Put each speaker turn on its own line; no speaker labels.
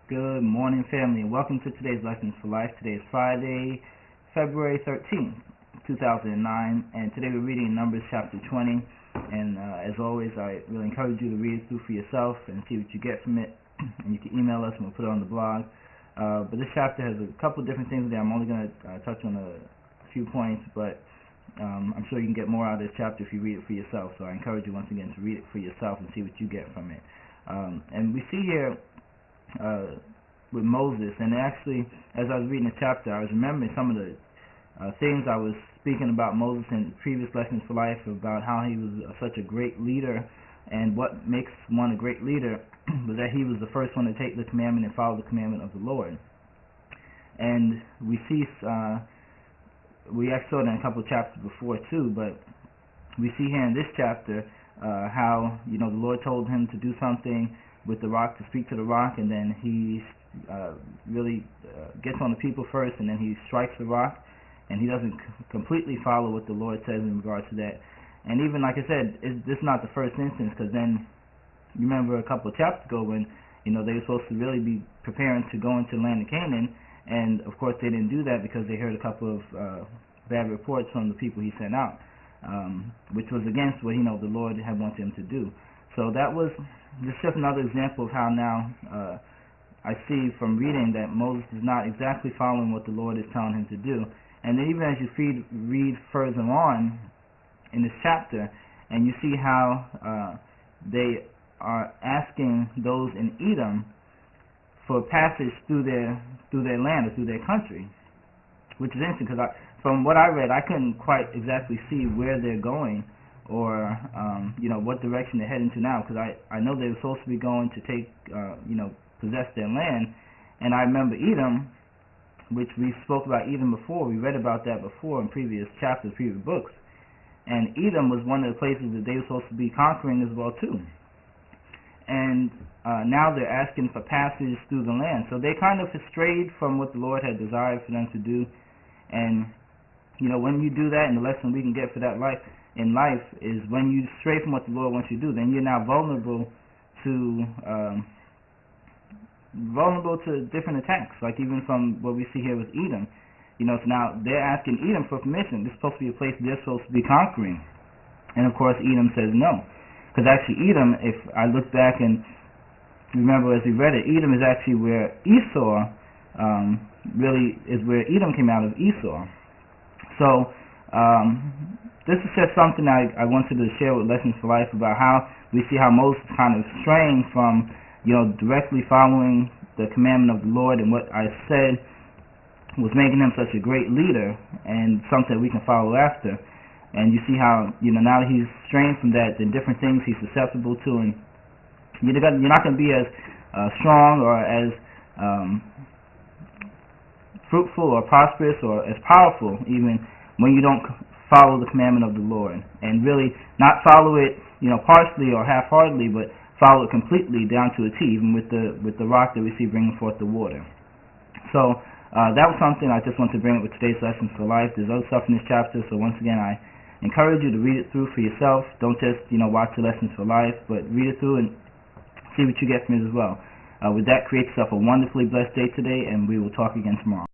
Good morning, family, and welcome to today's Lessons for Life. Today is Friday, February 13th, 2009, and today we're reading Numbers chapter 20. And as always, I really encourage you to read it through for yourself and see what you get from it. And you can email us and we'll put it on the blog. But this chapter has a couple different things there. I'm only going to touch on a few points, but I'm sure you can get more out of this chapter if you read it for yourself. So I encourage you once again to read it for yourself and see what you get from it. And we see here with Moses, and actually as I was reading the chapter, I was remembering some of the things I was speaking about Moses in previous Lessons for Life, about how he was such a great leader, and what makes one a great leader was that he was the first one to take the commandment and follow the commandment of the Lord. And we see we actually saw it in a couple of chapters before too, but we see here in this chapter how the Lord told him to do something with the rock, to speak to the rock, and then he really gets on the people first, and then he strikes the rock, and he doesn't completely follow what the Lord says in regards to that. And even, like I said, this is not the first instance, because then you remember a couple of chapters ago when they were supposed to really be preparing to go into the land of Canaan, and of course they didn't do that because they heard a couple of bad reports from the people he sent out, which was against what the Lord had wanted him to do. So that was just another example of how now I see from reading that Moses is not exactly following what the Lord is telling him to do. And then even as you read further on in this chapter, and you see how they are asking those in Edom for passage through their land or through their country, which is interesting because from what I read, I couldn't quite exactly see where they're going, or what direction they're heading to now, because I know they were supposed to be going to take possess their land. And I remember Edom, which we spoke about Edom before. We read about that before in previous chapters, previous books, and Edom was one of the places that they were supposed to be conquering as well too. And now they're asking for passage through the land, so they kind of strayed from what the Lord had desired for them to do. And when you do that, and the lesson we can get for that in life is when you stray from what the Lord wants you to do, then you're now vulnerable to different attacks, like even from what we see here with Edom. So now they're asking Edom for permission. This is supposed to be a place they're supposed to be conquering, and of course Edom says no, because actually Edom, if I look back and remember as we read it, Edom is actually where Esau really is, where Edom came out of Esau. So this is just something I wanted to share with Lessons for Life, about how we see how Moses kind of straying from directly following the commandment of the Lord, and what I said was making him such a great leader and something that we can follow after. And you see how now that he's straying from that, the different things he's susceptible to, and you're not going to be as strong or as fruitful or prosperous or as powerful even when you don't follow the commandment of the Lord, and really not follow it partially or half-heartedly, but follow it completely down to a T, even with the rock that we see bringing forth the water. So that was something I just want to bring up with today's Lessons for Life. There's other stuff in this chapter, so once again I encourage you to read it through for yourself. Don't just watch the Lessons for Life, but read it through and see what you get from it as well. With that, create yourself a wonderfully blessed day today, and we will talk again tomorrow.